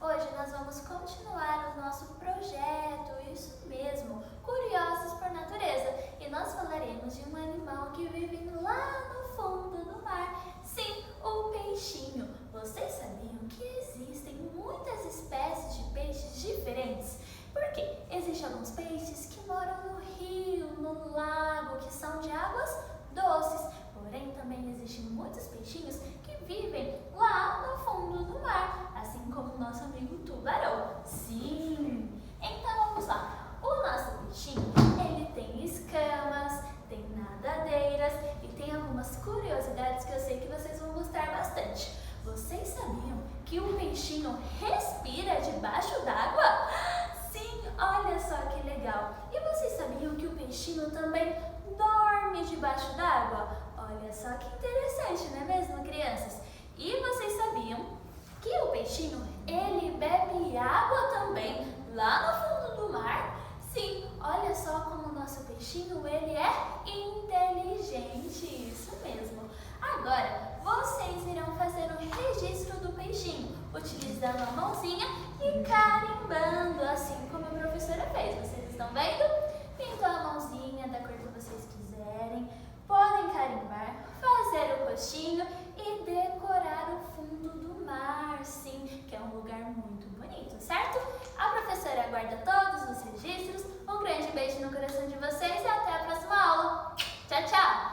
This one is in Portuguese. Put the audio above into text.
Hoje nós vamos continuar o nosso projeto, isso mesmo, Curiosos por Natureza. E nós falaremos de um animal que vive lá no fundo do mar. Sim, o peixinho. Vocês sabiam que existem muitas espécies de peixes diferentes? Porque existem alguns peixes que moram no rio, no lago, que são de águas doces. Porém, também existem muitos peixinhos que vivem lá no fundo do mar, assim como o nosso amigo tubarão. Sim! Então vamos lá. O nosso peixinho, ele tem escamas, tem nadadeiras e tem algumas curiosidades que eu sei que vocês vão gostar bastante. Vocês sabiam que o peixinho respira debaixo d'água? Sim, olha só que legal. E vocês sabiam que o peixinho também dorme debaixo d'água? Olha só que interessante, não é mesmo, crianças? E vocês sabiam que o peixinho, ele bebe água também lá no fundo do mar? Sim, olha só como o nosso peixinho, ele é inteligente, isso mesmo. Agora, vocês irão fazer o registro do peixinho, utilizando a mãozinha e carimbando, assim como a professora fez. Vocês estão vendo? Pintou a mãozinha da cor que vocês quiserem. Podem carimbar, fazer o rostinho e decorar o fundo do mar, sim, que é um lugar muito bonito, certo? A professora aguarda todos os registros. Um grande beijo no coração de vocês e até a próxima aula. Tchau, tchau!